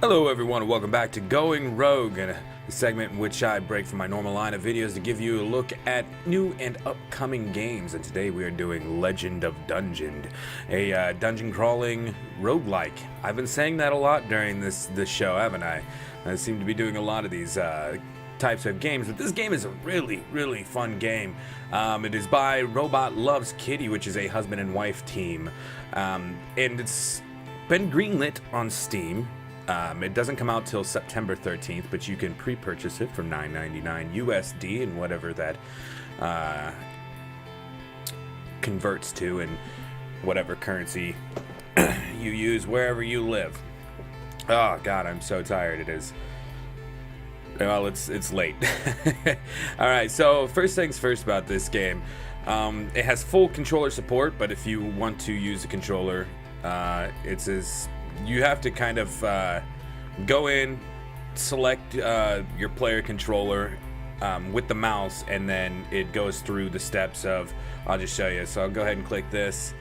Hello everyone and welcome back to Going Rogue, a segment in which I break from my normal line of videos to give you a look at new and upcoming games. And today we are doing Legend of Dungeon, a dungeon crawling roguelike. I've been saying that a lot during this show, haven't I? I seem to be doing a lot of these types of games, but this game is a really fun game. It is by Robot Loves Kitty, which is a husband and wife team, and it's been greenlit on Steam. It doesn't come out till September 13th, but you can pre-purchase it for $9.99 USD and whatever that converts to in whatever currency you use wherever you live. Oh God, I'm so tired. It is. Well, it's late. All right, so first things first about this game. It has full controller support, but if you want to use a controller, you have to kind of go in, select your player controller with the mouse, and then it goes through the steps of, I'll just show you. So I'll go ahead and click this,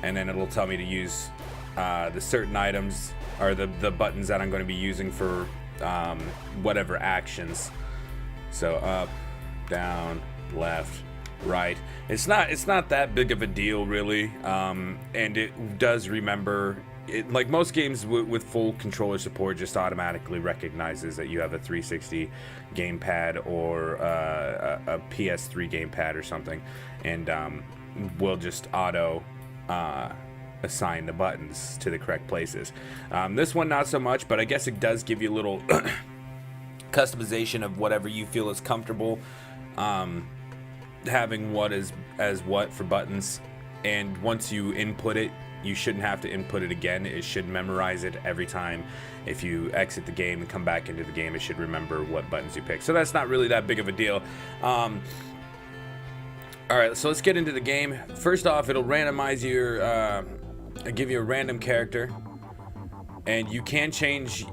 and then it'll tell me to use the certain items, or the buttons that I'm going to be using for whatever actions. So up, down, left, right. It's not that big of a deal, really, and it does remember. Like most games with full controller support, just automatically recognizes that you have a 360 gamepad or a PS3 gamepad or something, and will just auto assign the buttons to the correct places. This one not so much, but I guess it does give you a little customization of whatever you feel is comfortable having what is as what for buttons. And once you input it, you shouldn't have to input it again. It should memorize it every time. If you exit the game and come back into the game, it should remember what buttons you pick. So that's not really that big of a deal. Alright, so let's get into the game. First off, it'll randomize give you a random character. And you can change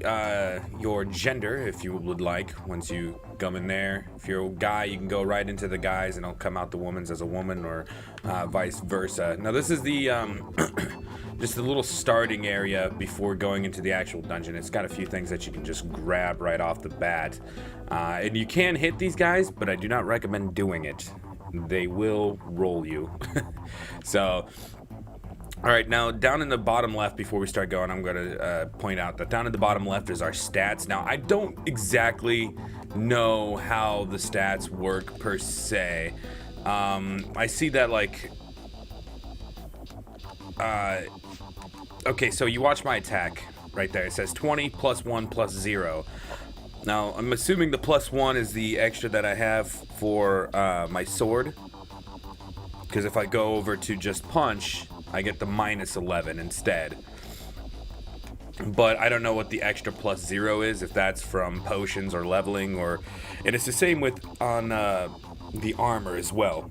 your gender if you would like once you come in there. If you're a guy, you can go right into the guys and it'll come out the woman's as a woman, or vice versa. Now this is the just a little starting area before going into the actual dungeon. It's got a few things that you can just grab right off the bat. And you can hit these guys, but I do not recommend doing it. They will roll you. So alright, now down in the bottom left, before we start going, I'm going to point out that down in the bottom left is our stats. Now, I don't exactly know how the stats work per se. I see that, like, okay, so you watch my attack right there. It says 20 plus 1 plus 0. Now, I'm assuming the plus 1 is the extra that I have for my sword, because if I go over to just punch, I get the minus 11 instead. But I don't know what the extra plus 0 is, if that's from potions or leveling, and it's the same with on the armor as well.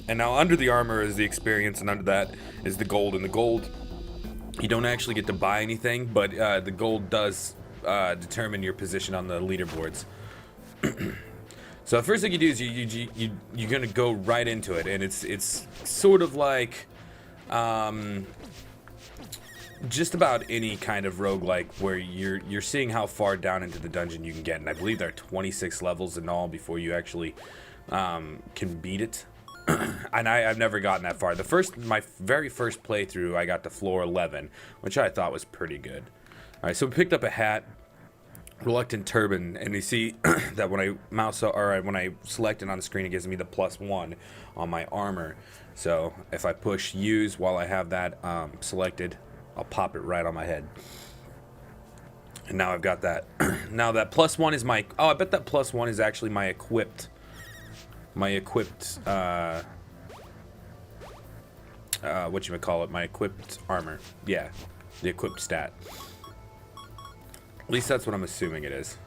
And now under the armor is the experience, and under that is the gold. And the gold, you don't actually get to buy anything, but the gold does determine your position on the leaderboards. So the first thing you do is you're gonna go right into it, and it's sort of like just about any kind of roguelike where you're seeing how far down into the dungeon you can get, and I believe there are 26 levels in all before you actually can beat it. And I've never gotten that far. My very first playthrough, I got to floor 11, which I thought was pretty good. All right, so we picked up a hat, reluctant turban, and you see that when I select it on the screen, it gives me the plus 1 on my armor. So if I push use while I have that selected, I'll pop it right on my head. And now I've got that. Now that plus 1 is my, I bet that plus 1 is actually my equipped whatchamacallit, my equipped armor. Yeah, the equipped stat. At least that's what I'm assuming it is.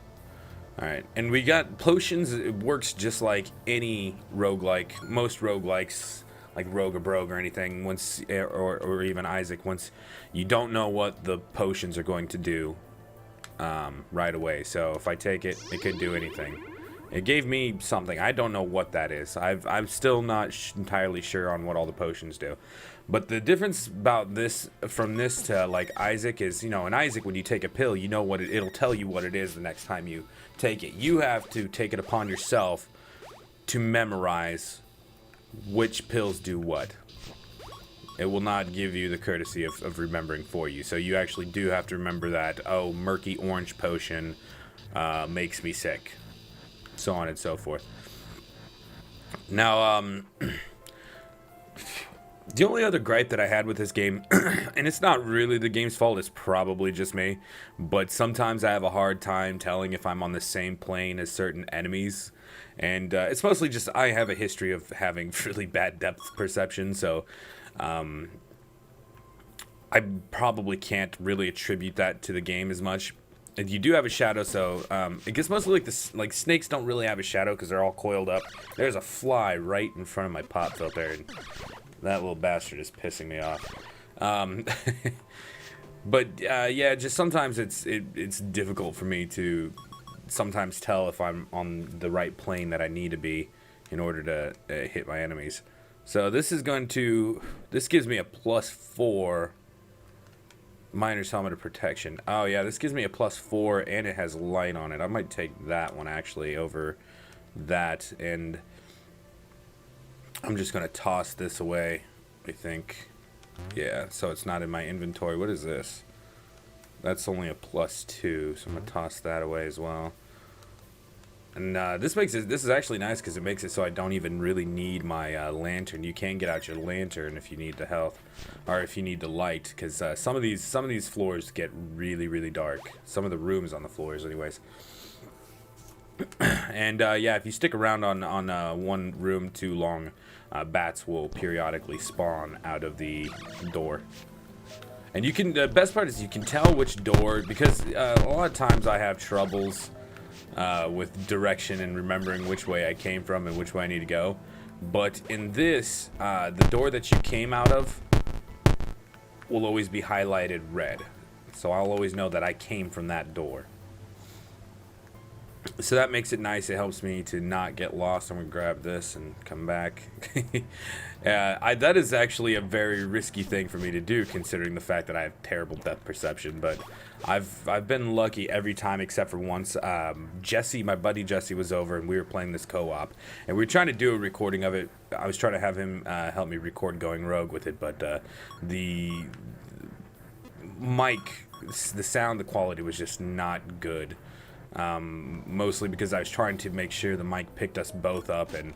Alright, and we got potions. It works just like any roguelike, most roguelikes, like Rogue or Brogue or anything, once, or even Isaac, once you don't know what the potions are going to do right away. So if I take it, it could do anything. It gave me something. I don't know what that is. I'm still not entirely sure on what all the potions do. But the difference about this, from this to like Isaac, is, you know, in Isaac when you take a pill, you know what it'll tell you what it is the next time you take it. You have to take it upon yourself to memorize which pills do what. It will not give you the courtesy of remembering for you. So you actually do have to remember that, oh, murky orange potion makes me sick. So on and so forth. Now, the only other gripe that I had with this game, and it's not really the game's fault, it's probably just me, but sometimes I have a hard time telling if I'm on the same plane as certain enemies. And it's mostly just I have a history of having really bad depth perception, so I probably can't really attribute that to the game as much. And you do have a shadow, so it gets mostly like this. Like snakes don't really have a shadow because they're all coiled up. There's a fly right in front of my pop filter, and that little bastard is pissing me off. But yeah, just sometimes it's difficult for me to sometimes tell if I'm on the right plane that I need to be in order to hit my enemies. So this gives me a +4 Miner's Helmet of Protection. Oh yeah, this gives me a +4 and it has light on it. I might take that one actually over that, and I'm just gonna toss this away, I think. Yeah, so it's not in my inventory. What is this? That's only a +2, so I'm gonna toss that away as well. And this is actually nice because it makes it so I don't even really need my lantern. You can get out your lantern if you need the health, or if you need the light, because some of these floors get really, really dark. Some of the rooms on the floors, anyways. And yeah, if you stick around on one room too long, bats will periodically spawn out of the door. And you can, the best part is you can tell which door, because a lot of times I have troubles with direction and remembering which way I came from and which way I need to go. But in this, the door that you came out of will always be highlighted red. So I'll always know that I came from that door. So that makes it nice. It helps me to not get lost. I'm gonna grab this and come back. That is actually a very risky thing for me to do, considering the fact that I have terrible depth perception. But I've been lucky every time except for once. Jesse, my buddy Jesse, was over and we were playing this co-op, and we were trying to do a recording of it. I was trying to have him help me record going rogue with it, but the mic, the sound, quality was just not good. Mostly because I was trying to make sure the mic picked us both up, and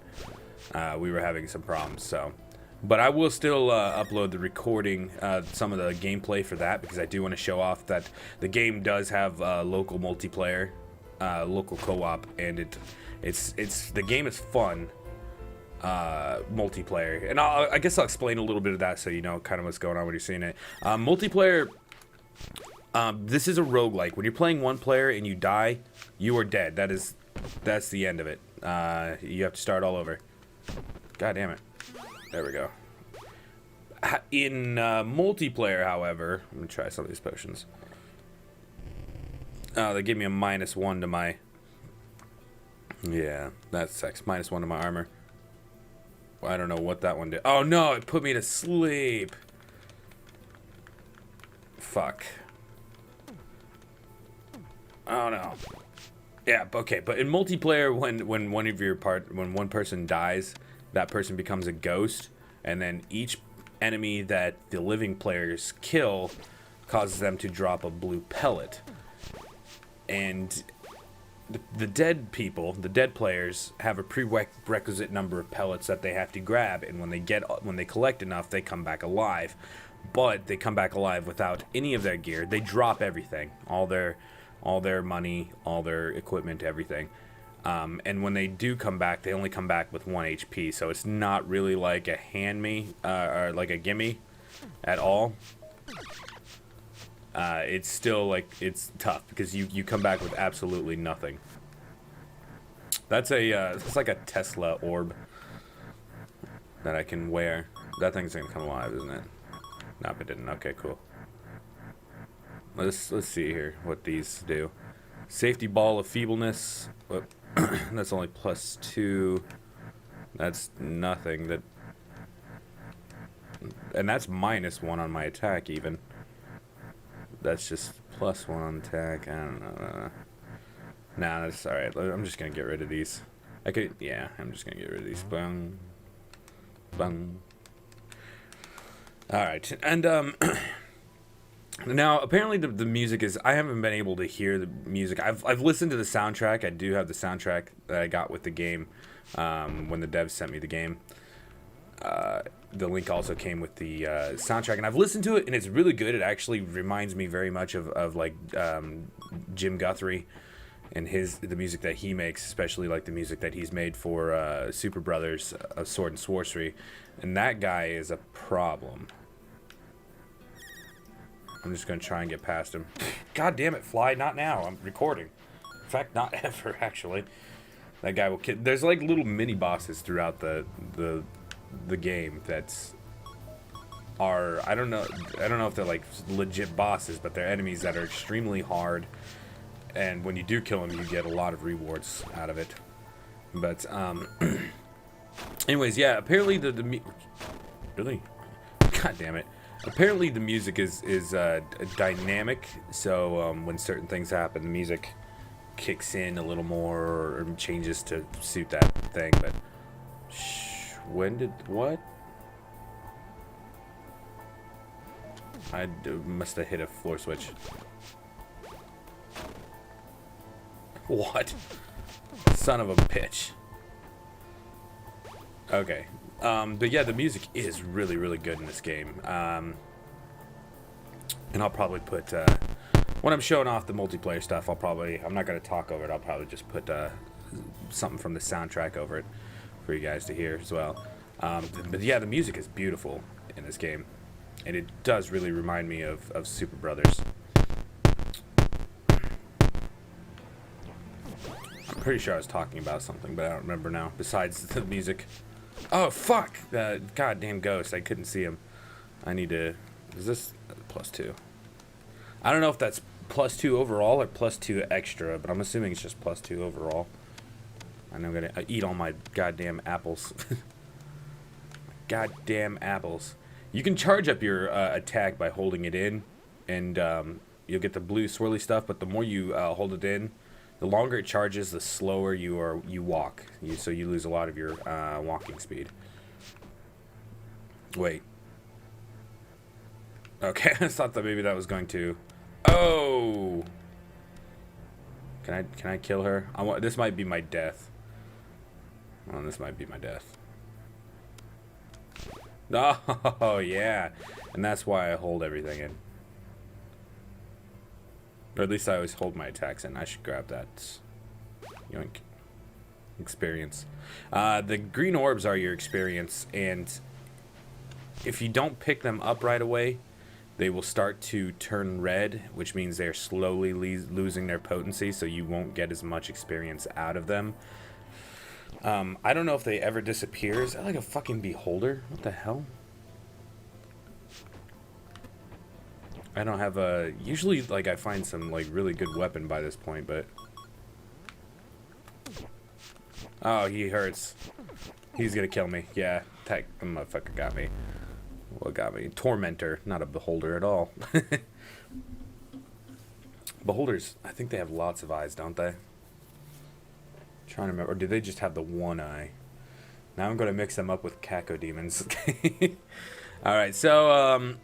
we were having some problems. So, but I will still upload the recording, some of the gameplay for that, because I do want to show off that the game does have local multiplayer, local co-op, and the game is fun. Multiplayer, and I guess I'll explain a little bit of that so you know kind of what's going on when you're seeing it. Multiplayer. This is a roguelike. When you're playing one player and you die, you are dead. That's the end of it. You have to start all over. God damn it. There we go. In multiplayer, however, I'm gonna try some of these potions. Oh, they give me a -1 to my... Yeah, that sucks. -1 to my armor. I don't know what that one did. Oh no, it put me to sleep. Fuck. Oh no. Yeah, okay, but in multiplayer, when one person dies, that person becomes a ghost, and then each enemy that the living players kill causes them to drop a blue pellet. And the dead people, the dead players, have a prerequisite number of pellets that they have to grab, and when they collect enough, they come back alive. But they come back alive without any of their gear. They drop everything, all their money, all their equipment, everything. And when they do come back, they only come back with 1 HP. So it's not really like a hand me or like a gimme at all. It's still like, it's tough because you come back with absolutely nothing. That's it's like a Tesla orb that I can wear. That thing's gonna come alive, isn't it? Nope, it didn't. Okay, cool. Let's see here what these do. Safety ball of feebleness. Whoop. That's only +2. That's nothing. And that's -1 on my attack even. That's just +1 on attack. I don't know. Nah, that's alright. I'm just gonna get rid of these. Yeah, I'm just gonna get rid of these. Bung. Bung. Alright, and, now, apparently the music is... I haven't been able to hear the music. I've listened to the soundtrack. I do have the soundtrack that I got with the game when the devs sent me the game. The link also came with the soundtrack, and I've listened to it, and it's really good. It actually reminds me very much of like Jim Guthrie and the music that he makes, especially like the music that he's made for Super Brothers of Sword and Sorcery, and that guy is a problem. I'm just gonna try and get past him. God damn it, Fly! Not now. I'm recording. In fact, not ever actually. That guy will kill. There's like little mini bosses throughout the game I don't know if they're like legit bosses, but they're enemies that are extremely hard, and when you do kill them you get a lot of rewards out of it. But anyways, yeah, apparently really, god damn it, apparently the music is dynamic, so when certain things happen the music kicks in a little more or changes to suit that thing. But what? I must have hit a floor switch. What? Son of a bitch. Okay. But yeah, the music is really, really good in this game. And I'll probably put, when I'm showing off the multiplayer stuff, I'm not going to talk over it. I'll probably just put something from the soundtrack over it for you guys to hear as well. But yeah, the music is beautiful in this game, and it does really remind me of Super Brothers. I'm pretty sure I was talking about something, but I don't remember now, besides the music. Oh, fuck! Goddamn ghost, I couldn't see him. I need to... Is this +2? I don't know if that's +2 overall or +2 extra, but I'm assuming it's just +2 overall. I'm gonna eat all my goddamn apples. Goddamn apples. You can charge up your attack by holding it in, and you'll get the blue swirly stuff, but the more you hold it in, the longer it charges, the slower you walk. So you lose a lot of your walking speed. Wait. Okay, I thought that maybe that was going to... Oh! Can I kill her? This might be my death. Oh, this might be my death. Oh, yeah. And that's why I hold everything in. Or at least I always hold my attacks in. I should grab that. Yoink. Experience. The green orbs are your experience, and if you don't pick them up right away, they will start to turn red, which means they're slowly losing their potency, so you won't get as much experience out of them. I don't know if they ever disappear. Is that like a fucking beholder? What the hell? I don't have a... Usually, like, I find some, like, really good weapon by this point, but... Oh, he hurts. He's gonna kill me. Yeah, that motherfucker got me. What got me? Tormentor, not a beholder at all. Beholders, I think they have lots of eyes, don't they? Trying to remember, or do they just have the one eye? Now I'm gonna mix them up with cacodemons. All right, so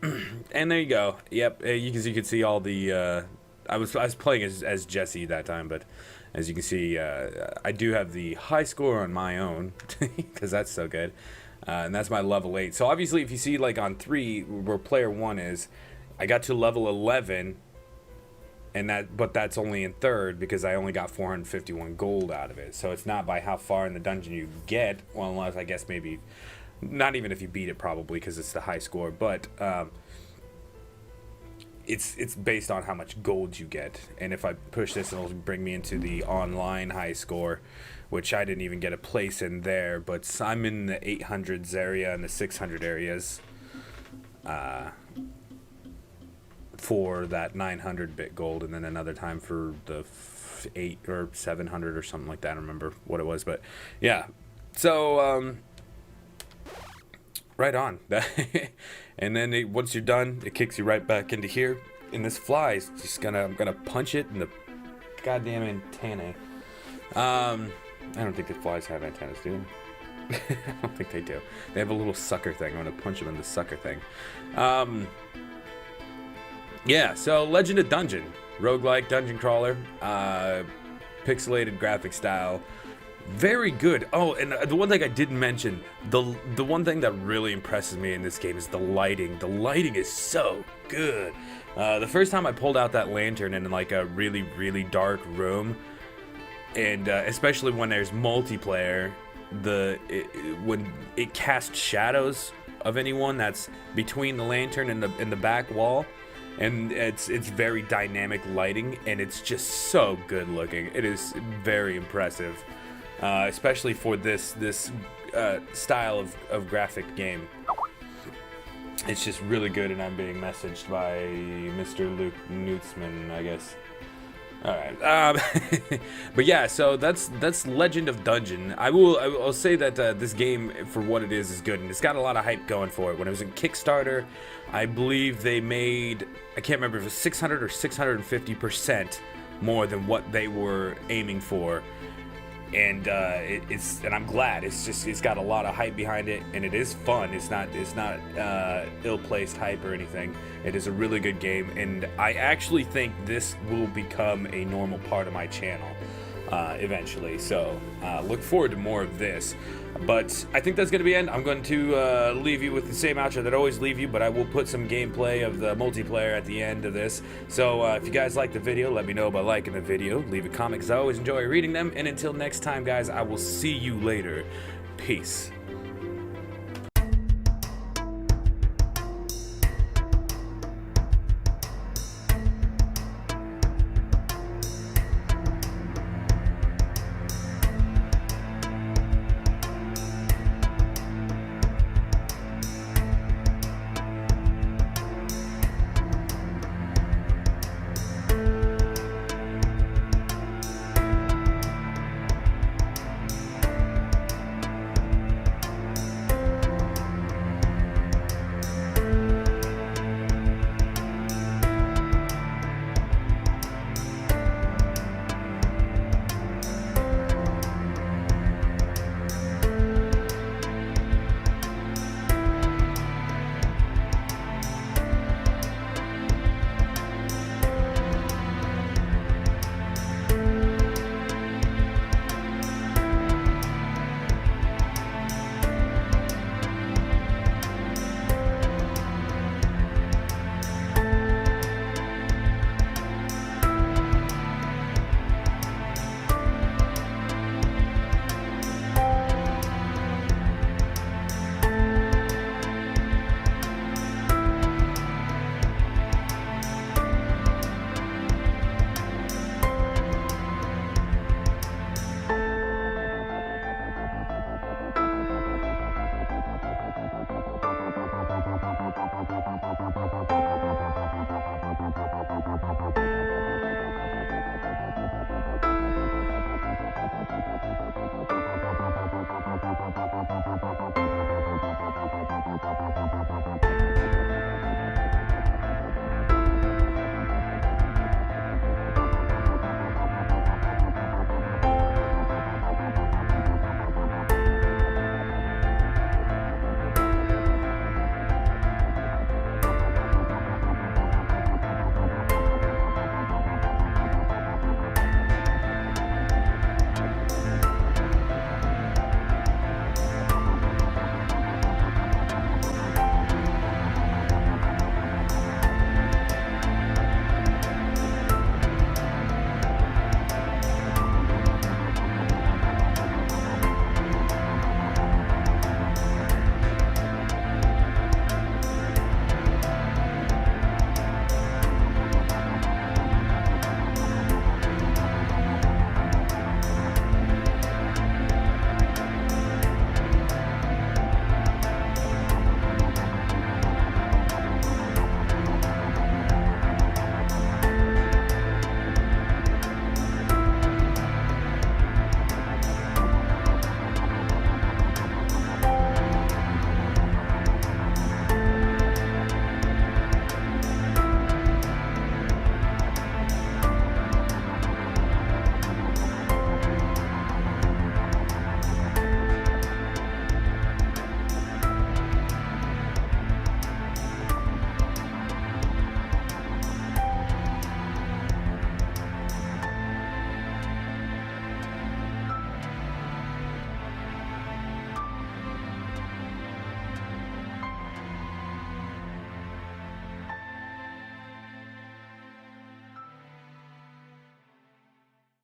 and there you go. Yep, you can see all the. I was playing as Jesse that time, but as you can see, I do have the high score on my own because that's so good, and that's my level 8. So obviously, if you see like on 3 where player 1 is, I got to level 11. But that's only in 3rd because I only got 451 gold out of it. So it's not by how far in the dungeon you get. Well, unless I guess maybe, not even if you beat it probably because it's the high score. But it's based on how much gold you get. And if I push this, it'll bring me into the online high score, which I didn't even get a place in there. But I'm in the 800s area and the 600 areas. for that 900-bit gold, and then another time for the 8 or 700 or something like that. I don't remember what it was, but yeah. So right on. And then once you're done, it kicks you right back into here. And this fly is just I'm gonna punch it in the goddamn antennae. I don't think the flies have antennas, do they? I don't think they do. They have a little sucker thing. I'm gonna punch them in the sucker thing. Yeah, so Legend of Dungeon. Roguelike dungeon crawler. Pixelated graphic style. Very good. Oh, and the one thing I didn't mention, the one thing that really impresses me in this game is the lighting. The lighting is so good. The first time I pulled out that lantern in like a really, really dark room, and especially when there's multiplayer, when it casts shadows of anyone that's between the lantern and the back wall, and it's very dynamic lighting, and it's just so good looking. It is very impressive. Especially for this style of graphic game. It's just really good, and I'm being messaged by Mr. Luke Nutzman, I guess. Alright, but yeah, so that's Legend of Dungeon. I'll say that this game, for what it is good, and it's got a lot of hype going for it. When it was in Kickstarter, I believe they made, I can't remember if it was 600 or 650% more than what they were aiming for. And and I'm glad. It's got a lot of hype behind it, and it is fun. It's not ill-placed hype or anything. It is a really good game, and I actually think this will become a normal part of my channel eventually. So look forward to more of this. But I think that's going to be it. I'm going to leave you with the same outro that I always leave you, but I will put some gameplay of the multiplayer at the end of this. So if you guys like the video, let me know by liking the video. Leave a comment, because I always enjoy reading them. And until next time, guys, I will see you later. Peace.